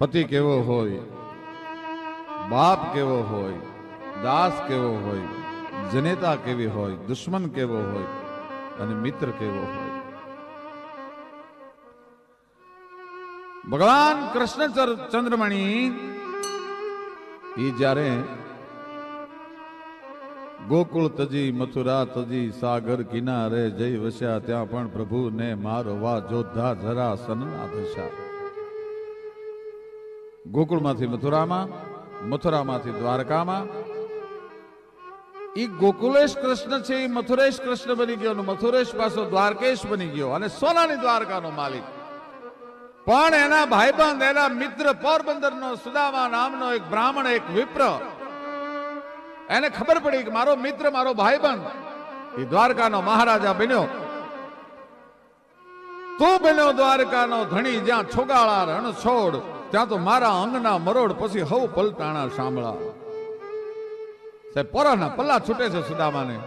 પતિ કેવો હોય, બાપ કેવો હોય, દાસ કેવો હોય, જનેતા કેવી હોય, દુશ્મન કેવો હોય અને મિત્ર કેવો હોય. ભગવાન કૃષ્ણ ચંદ્રમણી એ જ્યારે ગોકુળ તજી મથુરા તજી સાગર કિનારે જઈ વસ્યા, ત્યાં પણ પ્રભુને મારવા જોધા જરા સનના દશા. ગોકુળમાંથી મથુરામાં, મથુરામાંથી દ્વારકામાં. ઈ ગોકુલેશ કૃષ્ણ છે, એ મથુરેશ કૃષ્ણ બની ગયો, મથુરેશ પાછો દ્વારકેશ બની ગયો અને સોનાની દ્વારકાનો માલિક. પણ એના ભાઈબંધ, એના મિત્ર પોરબંદરનો સુદામા નામનો એક બ્રાહ્મણ, એક વિપ્ર, એને ખબર પડી કે મારો મિત્ર, મારો ભાઈબંધ એ દ્વારકાનો મહારાજા બન્યો. તું બન્યો દ્વારકાનો ધણી, જ્યાં છોગાળા રણ છોડ, ત્યાં તો મારા અંગના મરોડ, પછી હવ પલટાણા સાંભળા. સાહેબ પોરાના પલ્લા છૂટે છે સુદામાને.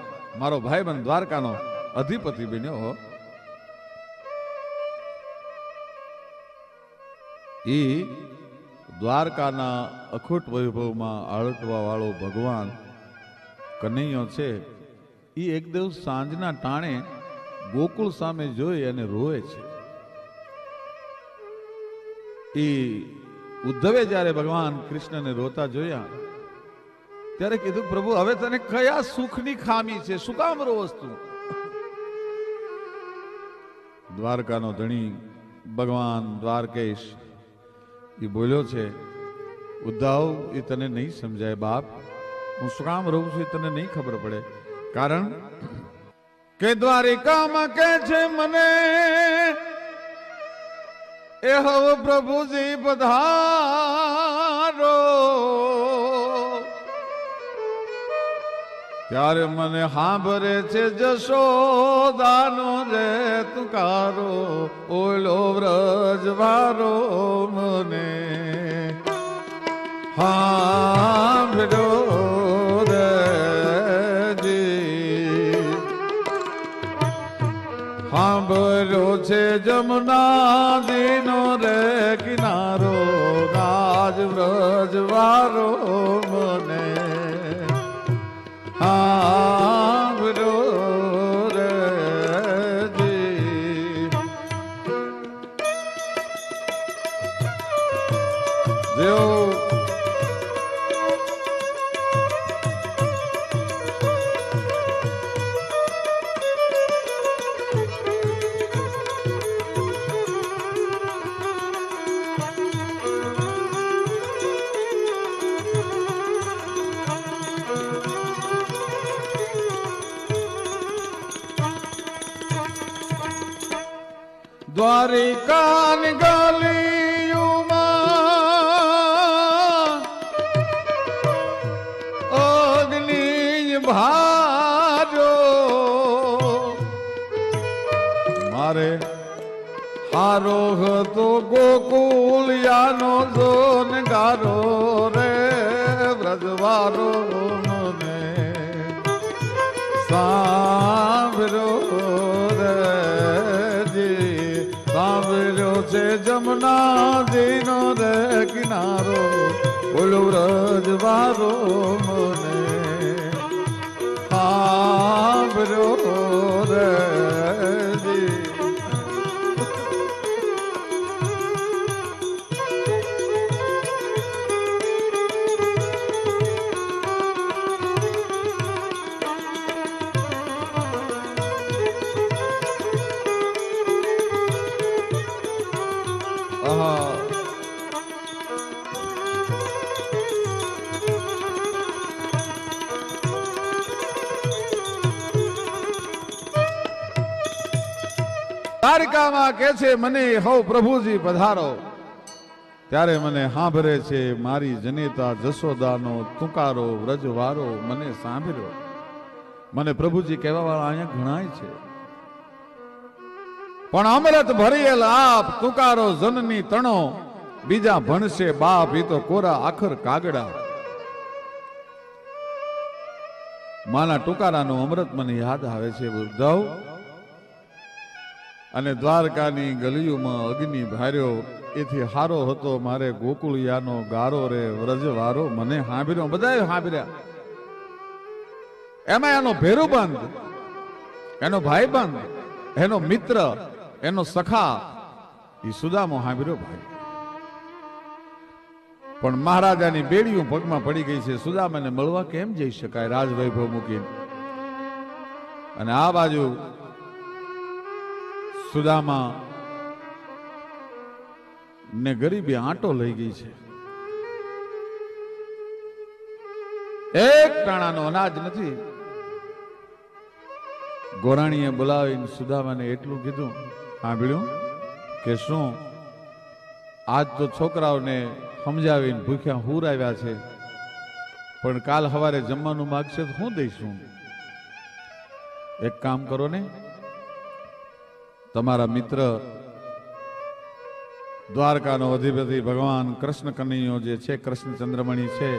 મારો ભાઈબંધ દ્વારકાનો અધિપતિ બન્યો. ઈ દ્વારકાના અખૂટ વૈભવમાં આળટવા વાળો ભગવાન કનૈયો છે. ઈ એક દિવસ સાંજના ટાણે ગોકુળ સામે જોઈ અને રોવે છે. ઈ ઉદ્ધવે જ્યારે ભગવાન કૃષ્ણને રોતા જોયા ત્યારે કીધું, પ્રભુ હવે તને કયા સુખની ખામી છે, શું કામ રોવસ તું? દ્વારકાનો ધણી ભગવાન દ્વારકેશ એ બોલ્યો છે, ઉદ્ધવ એ તને નહીં સમજાય બાપ, હું શું કામ રહું છું એ તને નહીં ખબર પડે. કારણ કે દ્વારિકામાં કે છે મને એ હવ પ્રભુજી પધારો, ત્યારે મને સાંભળે છે જશોદાનો રે તુકારો, ઓલો વ્રજ વારો મને સાંભળ્યો રે જી. સાંભળ્યો છે જમુના દીનો રે કિનારો, ગાજ વ્રજ વારો મને સાંભળ્યો રે જી. જેઓ દ્વારિકાની ગલીઓમાં અગ્નિ ભાર્યો, મારે હારો હતો ગોકુલિયાનો જોન ગારો રે વ્રજવારો મને સાંભળ્યો રે જી. સાંભળ્યો છે જમુના જીનો રે કિનારો, બોલો વ્રજ વારો મને સાંભળ્યો રે જી. દ્વારકામાં કે છે મને હવ પ્રભુજી પધારો, ત્યારે મને સાંભળે છે મારી જનેતા જશોદાનો તુકારો, વ્રજવારો મને સાંભળ્યો. મને પ્રભુજી કહેવા વાળા અહીંયા ઘણાય છે, પણ અમૃત ભરેલ આપ તુકારો જનની તણો, બીજા ભણશે બાપ એ તો કોરા આખર કાગડા. માના ટુકારાનો અમૃત મને યાદ આવે છે ઉદ્ધવ. અને દ્વારકાની ગલીઓમાં અગ્નિ ભાર્યો એથી હારો હતો મારે ગોકુળિયાનો ગારો રે વ્રજવારો મને હાંભર્યો બધાએ હાંભર્યા એમાં એનો ભેરુબંધ એનો ભાઈબંધ એનો મિત્ર એનો સખા એ સુદામો હાંભર્યો ભાઈ પણ મહારાજાની બેડીઓ પગમાં પડી ગઈ છે સુદામાને મળવા કેમ જઈ શકાય રાજવૈભવ મૂકીને અને આ બાજુ સુદામા ને ગરીબી આંટો લઈ ગઈ છે એક ટાણાનો અનાજ નથી ગોરાણીએ બોલાવીને સુદામાને એટલું કીધું સાંભળ્યું કે શું આજ તો છોકરાઓને સમજાવીને ભૂખ્યા હુર આવ્યા છે પણ કાલ સવારે જમવાનું માગશે તો હું દઈશું એક કામ કરો ને તમારા મિત્ર દ્વારકાનો અધિપતિ ભગવાન કૃષ્ણ કનૈયો જે છે કૃષ્ણ ચંદ્રમણી છે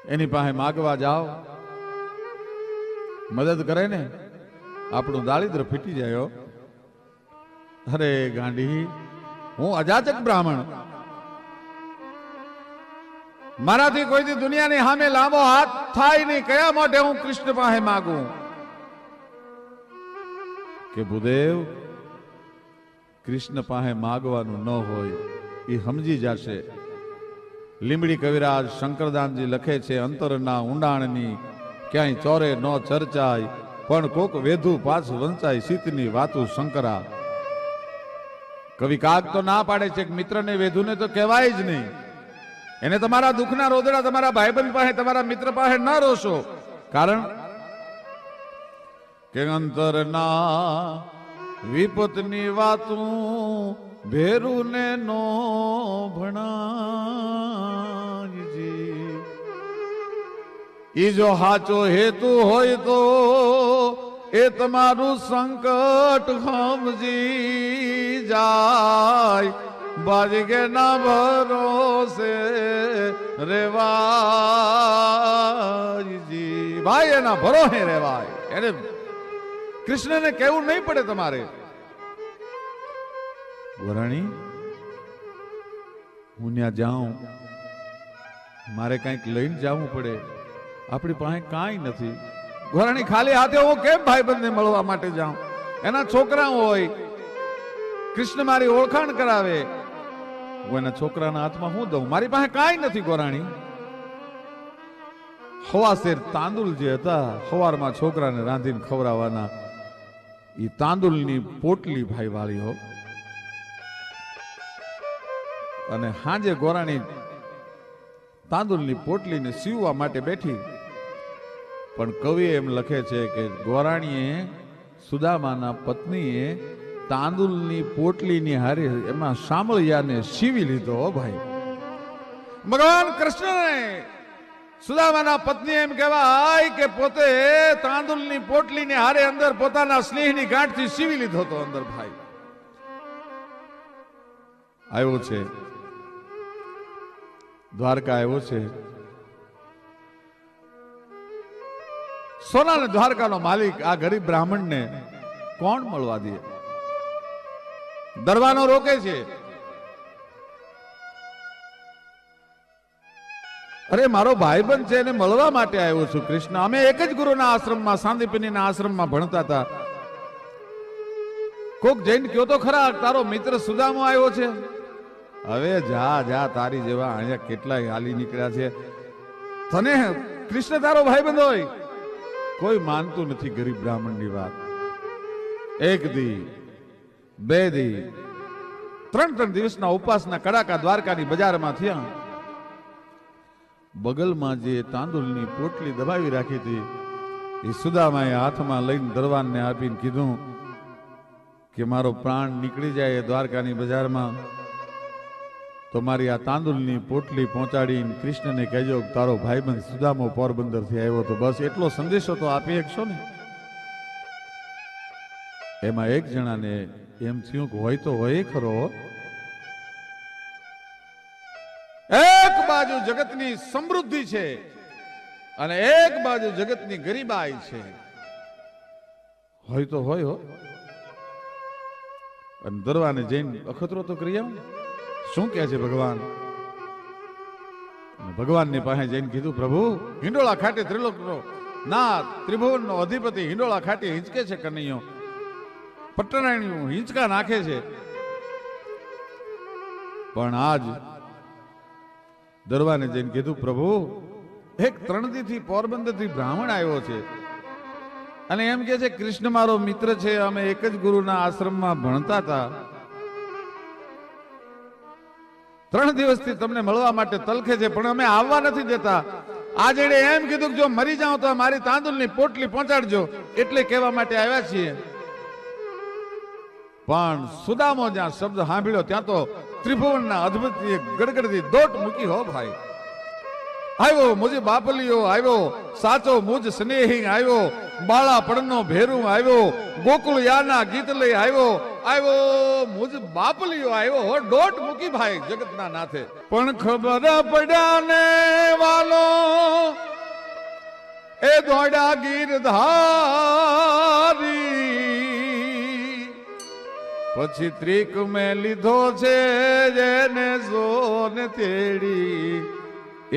એની પાસે માગવા જાઓ મદદ કરે ને આપણું દારિદ્ર ફીટી જાય અરે ગાંડી હું અજાચક બ્રાહ્મણ મારાથી કોઈથી દુનિયાની સામે લાંબો હાથ થાય નહીં કયા માટે હું કૃષ્ણ પાસે માગું કે ભૂદેવ કૃષ્ણ પાસે માગવાનું ન હોય એ સમજી જશે લીમડી કવિરાજ શંકરદાનજી લખે છે અંતરના ઊંડાણની ક્યાંય ચોરે ન ચર્ચાય પણ કોક વેધુ પાછ વંચાય સીતની વાતું શંકરા કવિ કાગ તો ના પાડે છે કે મિત્રને વેધુને તો કહેવાય જ નહીં એને તમારા દુઃખના રોદડા તમારા ભાઈબંધ પાસે તમારા મિત્ર પાસે ન રોશો કારણ કે અંતરના વિપતની વાતું ભેરુને નો ભણાયજી ઈ જો હાચો હેતુ હોય તો એ તમારું સંકટ સમજી જાય બાજગે ના ભરોસે રેવાયજી ભાઈ એના ભરોસે રેવાય એને કૃષ્ણને કહેવું નહીં પડે તમારે વરાણી હું ત્યાં જાઉં મારે કંઈક લઈને જવું પડે આપણી પાસે કાંઈ નથી વરાણી ખાલી હાથે હું કેમ ભાઈબંધને મળવા માટે જાઉં એના છોકરા હોય કૃષ્ણ મારી ઓળખાણ કરાવે હું એના છોકરાના હાથમાં હું દઉં મારી પાસે કાંઈ નથી ગોરાણી હવાશેર તાંદુલ જે હતા સવારમાં છોકરાને રાંધીને ખવડાવવાના એ તાંદુલની પોટલી ભાઈ વાળી હો અને હાંજે ગોરાણી તાંદુલની પોટલીને સીવવા માટે બેઠી પણ કવિ એમ લખે છે કે ગોરાણીએ સુદામાના પત્નીએ તાંદુલની પોટલીની હારે એમાં સાંભળિયાને સીવી લીધો ભાઈ ભગવાન કૃષ્ણને સુદામાના પત્ની એમ કહેવાય કે પોતે તાંદુલની પોટલીની હારે અંદર પોતાના સ્નેહની ગાંઠથી સીવી લીધો હતો અંદર ભાઈ આવ્યો છે દ્વારકા આવ્યો છે સોના ને દ્વારકાનો માલિક આ ગરીબ બ્રાહ્મણને કોણ મળવા દે દરવાનો રોકે છે અરે મારો ભાઈબંધ છે એને મળવા માટે આવ્યો છું કૃષ્ણ અમે એક જ ગુરુના આશ્રમમાં સાંદીપનીના આશ્રમમાં ભણતા હતા કોક જઈને કયો તો ખરા તારો મિત્ર સુદામો આવ્યો છે હવે જા જા તારી જેવા અહીંયા કેટલાય હાલી નીકળ્યા છે તને કૃષ્ણ તારો ભાઈબંધ હોય કોઈ માનતું નથી ગરીબ બ્રાહ્મણની વાત એક દી બે દી ત્રણ દિવસના ઉપવાસના કડાકા દ્વારકાની બજારમાં થયા બગલમાં જે તાંદુલની પોટલી દબાવી રાખી હતી એ સુદામાએ હાથમાં લઈને દરવાનને આપીને કીધું કે મારો પ્રાણ નીકળી જાય દ્વારકાની બજારમાં તો મારી આ તાંદુલની પોટલી પહોંચાડીને કૃષ્ણને કહેજો તારો ભાઈબંધ સુદામો પોરબંદરથી આવ્યો તો બસ એટલો સંદેશો તો આપી શકશો ને એમાં એક જણાને એમ થયું કે હોય તો હોય ખરો એક બાજુ જગતની સમૃદ્ધિ છે અને એક બાજુ જગતની ગરીબાઈ છે હોય તો હોય હો અને દરવાને જઈને અખતરો તો કરી આવું. શું કહે છે ભગવાન? ભગવાનની પાસે જઈને કીધું, પ્રભુ હિંડોળા ખાટે ત્રિલોકનો નાથ, ત્રિભુવનનો અધિપતિ હિંડોળા ખાટે હિંચકે છે કનૈયો, પટરાણીઓ હિંચકા નાખે છે. પણ આજ દરવાને જઈને કીધું, પ્રભુ એક ત્રણદીથી પોરબંદરથી બ્રાહ્મણ આવ્યો છે અને એમ કે છે કૃષ્ણ મારો મિત્ર છે, અમે એક જ ગુરુના આશ્રમમાં ભણતા હતા. 3 દિવસથી તમને મળવા માટે તલખે છે, પણ અમે આવવા નથી દેતા. આજે એમ કીધું કે જો મરી જાઉં તો મારી તાંદુલની પોટલી પહોંચાડજો, એટલે કહેવા માટે આવ્યા છીએ. પણ સુદામો જ્યાં શબ્દ સાંભળ્યો ત્યાં તો ત્રિભુવનના અદ્ભુત ગડગડતી દોટ મૂકી. હો ભાઈ, આવ્યો મુજ બાપલિયો આવ્યો, સાચો મુજ સ્નેહી આવ્યો, બાળા પડનો ભેરું આવ્યો, ગોકુળ યાના ગીત લઈ આવ્યો, આવ્યો મુજ બાપલિયો આવ્યો. હો દોટ મૂકી ભાઈ જગતના નાથે. પણ ખબર પડ્યા ને વાલો એ દોડા ગીરધારી, પછી ત્રિક મેં લીધો છે જેને સોને તેડી,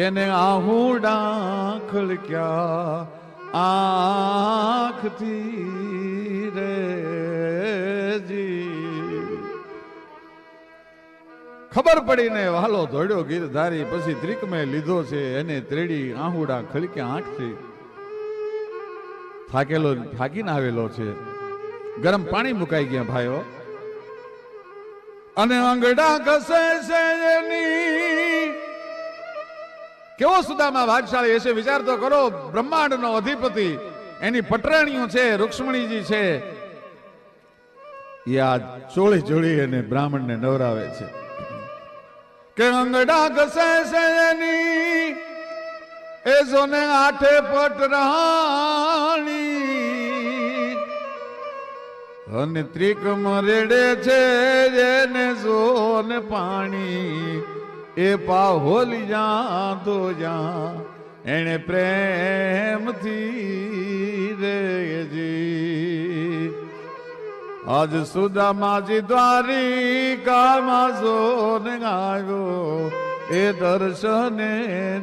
એને આહુડા ખળક્યા આંખથી રેજી. ખબર પડીને વાલો દોડ્યો ગીરધારી, પછી ત્રિક મેં લીધો છે એને ત્રેડી, આહુડા ખળક્યા આંખથી. થાકીને આવેલો છે, ગરમ પાણી મુકાઈ ગયા ભાઈઓ, અને આંગડા ઘસે છે એની. કેવો સુદામા ભાગશાળી હશે વિચાર તો કરો. બ્રહ્માંડનો અધિપતિ, એની પટરાણીઓ છે, રૂક્ષ્મણીજી છે, એ આ ચોળી ચોળી અને બ્રાહ્મણને નવરાવે છે કે આંગડા ઘસે છે એની, એ જોને આઠે પટરાણી, અને ત્રિક મરેડે છે જેને સોને પાણી, એ પાહોલી જા તો જા એને પ્રેમથી રેજી. આજ સુદામાજી દ્વારિકામાં સોને આવ્યો, એ દર્શને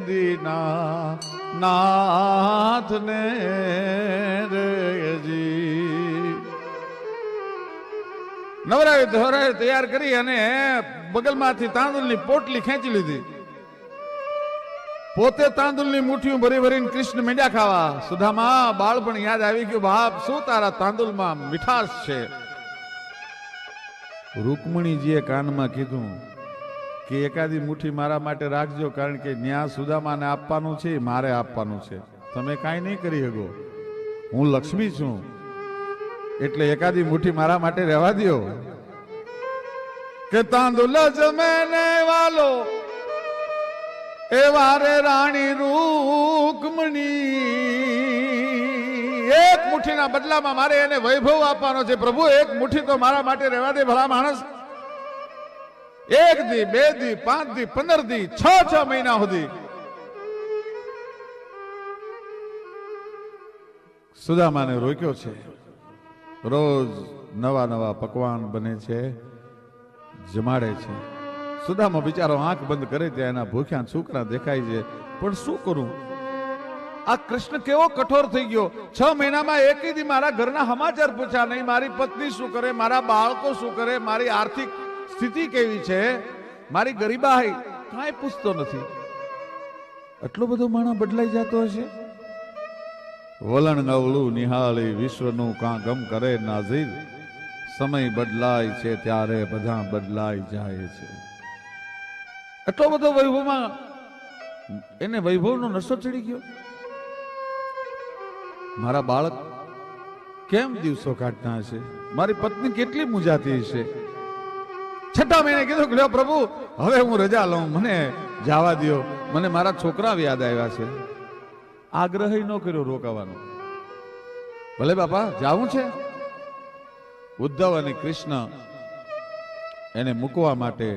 દીના નાથને રેજી. નવરાવી ધોરાવી તૈયાર કરી અને બગલમાંથી તાંદુલની પોટલી ખેંચી લીધી. પોતે તાંદુલની મુઠ્ઠીઓ ભરી ભરીને કૃષ્ણ મીંડા ખાવા. સુદામા બાળપણ યાદ આવી ગયું. બાપ શું તારા તાંદુલમાં મીઠાશ છે. રૂકમણીજીએ કાનમાં કીધું કે એકાદી મુઠ્ઠી મારા માટે રાખજો, કારણ કે ન્યા સુદામાને આપવાનું છે, મારે આપવાનું છે. તમે કાંઈ નહીં કરી શકો, હું લક્ષ્મી છું, એટલે એકાદી મુઠ્ઠી મારા માટે રહેવા દો. કે તાંદુલ જમે ને વાલો એ વારે રાણી રૂકમણી, એક મુઠ્ઠીના બદલામાં મારે એને વૈભવ આપવાનો છે. પ્રભુ એક મુઠ્ઠી તો મારા માટે રહેવા દે ભલા માણસ. 1 દી 2 દી 5 દી 15 દી 6 મહિના સુધી સુદામાને રોક્યો છે. રોજ નવા નવા પકવાન બને છે, જમાડે છે. સુદામા બિચારો આંખ બંધ કરે ત્યાં એના ભૂખ્યા છોકરા દેખાય છે. પણ શું કરું, આ કૃષ્ણ કેવો કઠોર થઈ ગયો. 6 મહિનામાં એકેય દી મારા ઘરના સમાચાર પૂછ્યા નહીં. મારી પત્ની શું કરે, મારા બાળકો શું કરે, મારી આર્થિક સ્થિતિ કેવી છે, મારી ગરીબાઈ કાંઈ પૂછતો નથી. આટલો બધો માણસ બદલાઈ જતો હશે. વલણ નવલું નિહાળી વિશ્વનું કાં ગમ કરે નાઝીર, સમય બદલાય છે ત્યારે બધા બદલાઈ જાય છે. એટલો બધો વૈભવમાં એને વૈભવનો નશો ચડી ગયો. મારા બાળક કેમ દિવસો કાઢતા હશે, મારી પત્ની કેટલી મૂંઝાતી હશે. 6 મહિને કીધું કે પ્રભુ હવે હું રજા લઉં, મને જવા દો, મને મારા છોકરા યાદ આવ્યા છે. આગ્રહ ન કર્યો રોકાવાનો. ભલે બાપા જાવું છે. ઉદ્ધવ અને કૃષ્ણ એને મૂકવા માટે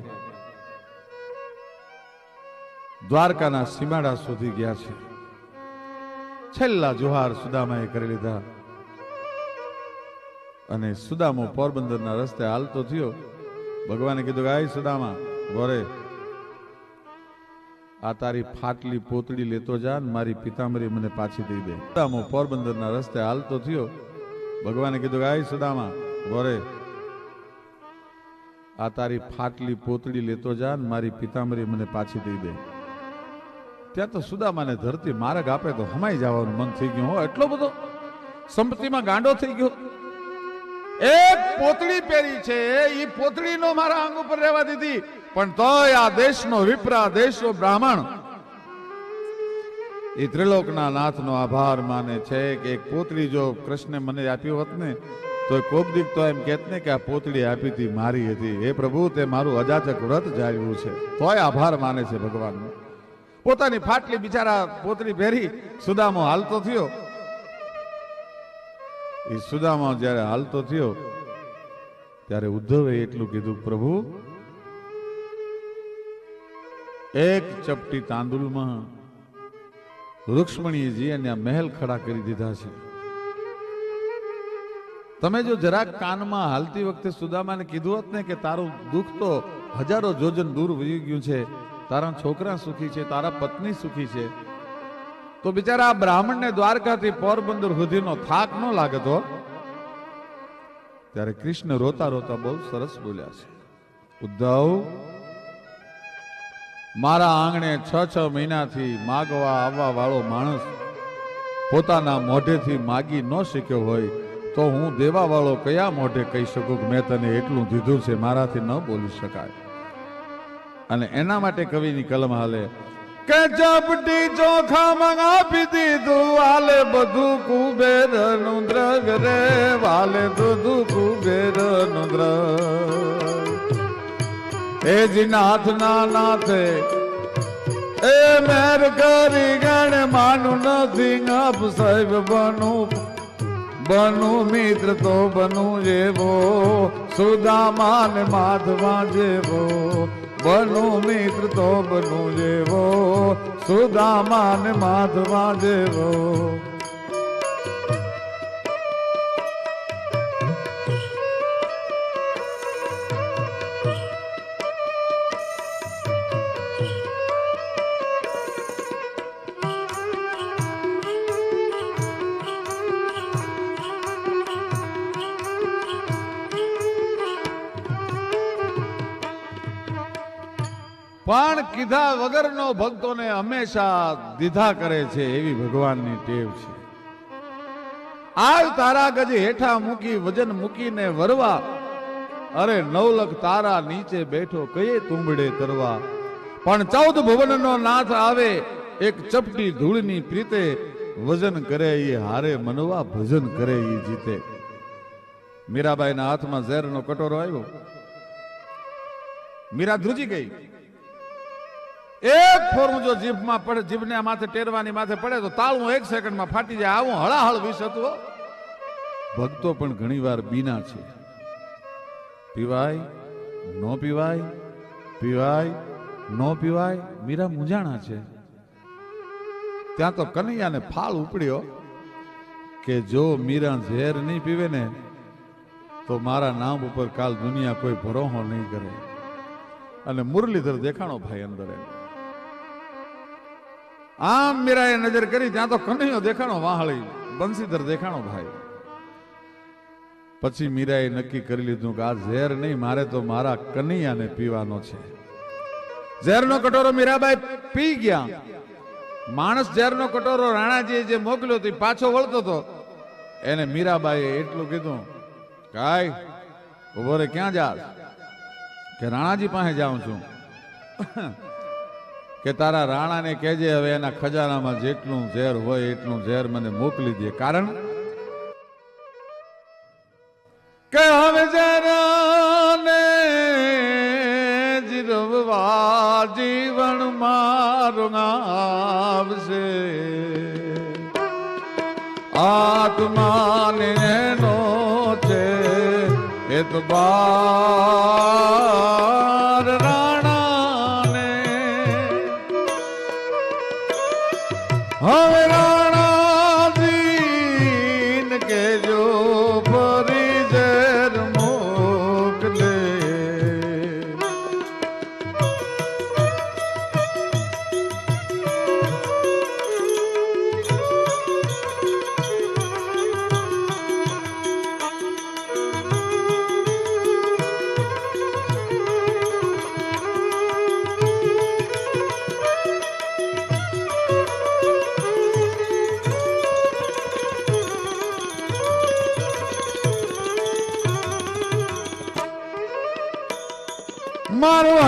દ્વારકાના સીમાડા સુધી ગયા છે. છેલ્લા જોહાર સુદામાએ કરી લીધા અને સુદામો પોરબંદરના રસ્તે હાલતો થયો. ભગવાને કીધું કે આય સુદામા બોરે, આ તારી ફાટલી પોતડી લેતો જા ને મારી પિતાંબરી મને પાછી દઈ દે. સુદામો પોરબંદરના રસ્તે હાલતો થયો. ભગવાને કીધું કે આય સુદામા બોરે, આ તારી ફાટલી પોતડી લેતો જા ને મારી પિતાંબરી મને પાછી દઈ દે. ત્યાં તો સુદામાને ધરતી માર્ગ આપે તો હમાઈ જવાનું મન થઈ ગયું. હો, એટલો બધો સંપત્તિમાં ગાંડો થઈ ગયો. એક પોતળી પહેરી છે, એ પોતળીનો મારા અંગ ઉપર રહેવા દીધી, પણ તોય આ દેશનો વિપ્રા, દેશનો બ્રાહ્મણ એ ત્રિલોકના નાથનો આભાર માને છે કે એક પોતળી જો કૃષ્ણે મને આપ્યું હોત ને તો કોક દીક તો એમ કહેત ને કે આ પોતળી આપી હતી મારી હતી. હે પ્રભુ, તે મારું અજાચક વ્રત જાળવ્યું છે, તોય આભાર માને છે ભગવાનનો. પોતાની ફાટલી બિચારા પોતળી પહેરી સુદામો હાલતો થયો. એ સુદામા જ્યારે હાલતો થયો ત્યારે ઉદ્ધવે એટલું કીધું, પ્રભુ એક ચપટી તાંદુલમાં રૂક્ષ્મણીજી અને મહેલ ખડા કરી દીધા છે. તમે જો જરાક કાનમાં હાલતી વખતે સુદામાને કીધું હોત ને કે તારું દુઃખ તો હજારો જોજન દૂર વહી ગયું છે, તારા છોકરા સુખી છે, તારા પત્ની સુખી છે, તો બિચારા આ બ્રાહ્મણને દ્વારકાથી પોરબંદર સુધીનો થાક ન લાગતો. ત્યારે કૃષ્ણ રોતા રોતા બહુ સરસ બોલ્યા છે, ઉદ્ધવ, મારા આંગણે 6 મહિનાથી માગવા આવવા વાળો માણસ પોતાના મોઢેથી માગી ન શીખ્યો હોય તો હું દેવા વાળો કયા મોઢે કહી શકું કે મેં તને એટલું દીધું છે, મારાથી ન બોલી શકાય. અને એના માટે કવિની કલમ હાલે કે ચપટી ચોખા મંગાવી દીધું, વાલે બધું કુબેરનું દ્રવ્ય રે, વાલે બધું કુબેરનું દ્રવ્ય. એ જી નાથના નાથે એ મેર કરી ગણ માનું નથી, આપ સાહેબ બનું મિત્ર તો બનું જેવો, સુદામા ને માધવા જેવો, બનું મિત્ર તો બનું જેવો, સુદામા ને માધવા જેવો. પણ કીધા વગરનો ભક્તોને હંમેશા દીધા કરે છે, એવી ભગવાનની ટેવ છે. આવ તારા ગજ હેઠા મૂકી વજન મૂકીને વરવા, અરે 9 લાખ તારા નીચે બેઠો કયે તુંબડે તરવા. પણ 14 ભુવનનો નાથ આવે, એક ચપટી ધૂળની પ્રીતે, વજન કરે એ હારે મનવા, ભજન કરે એ જીતે. મીરાબાઈના હાથમાં ઝેરનો કટોરો આવ્યો, મીરા ધ્રુજી ગઈ. એક ફોરું જો જીભમાં પડે, જીભને માથે ટેરવાની માથે પડે તો તાળું 1 સેકન્ડમાં ફાટી જાય. આવું હળાહળ વિષ હતું. ભક્તો પણ ઘણી વાર બીના છે, પીવાય નો પીવાય, પીવાય નો પીવાય. મીરા મૂંઝાણા છે. ત્યાં તો કનૈયાને ફાળ ઉપડ્યો કે જો મીરા ઝેર નહીં પીવે ને તો મારા નામ ઉપર કાલ દુનિયા કોઈ ભરોહો નહીં કરે. અને મુરલીધર દેખાણો ભાઈ અંદર. આમ મીરાએ નજર કરી, ત્યાં તો કનૈયો દેખાણો વાહળી, બંસીધર દેખાણો ભાઈ. પછી મીરાએ નક્કી કરી લીધું કે આ ઝેર નહીં, મારે તો મારા કનૈયાને પીવાનો છે. ઝેરનો કટોરો મીરાબાઈ પી ગયા. માણસ ઝેરનો કટોરો રાણાજીએ જે મોકલ્યો તે પાછો વળતો હતો. એને મીરાબાઈએ એટલું કીધું, કાય ઉભો રે, ક્યાં જાસ? કે રાણાજી પાસે જાઉં છું. કે તારા રાણાને કહેજે હવે એના ખજાનામાં જેટલું ઝેર હોય એટલું ઝેર મને મોકલી દે. કારણ કે હવે ઝેરને જીરવવા જીવન મારું આવશે, આત્માને એનો છે એતબાર રાણાને. હવે રાણાજીન કે જો ફરી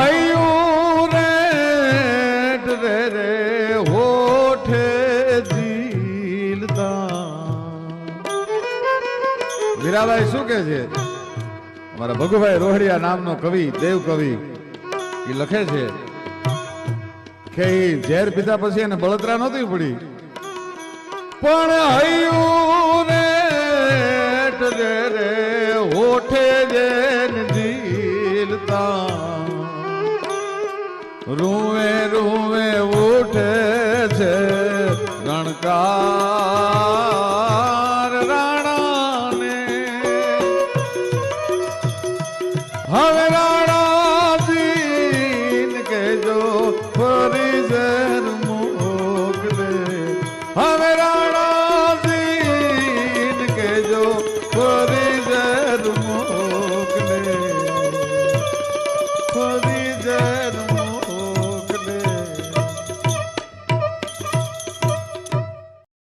હૈયું રે રે હોઠે ઝીલતા. વીરાભાઈ શું કે છે? અમારા ભગુભાઈ રોહડિયા નામનો કવિ, દેવ કવિ, એ લખે છે કે ઝેર પીધા પછી એને બળતરા નહોતી પડી, પણ હૈયું રે રે હોઠે જેન ઝીલતા. રૂવે રૂવે ઉઠે છે રણકાર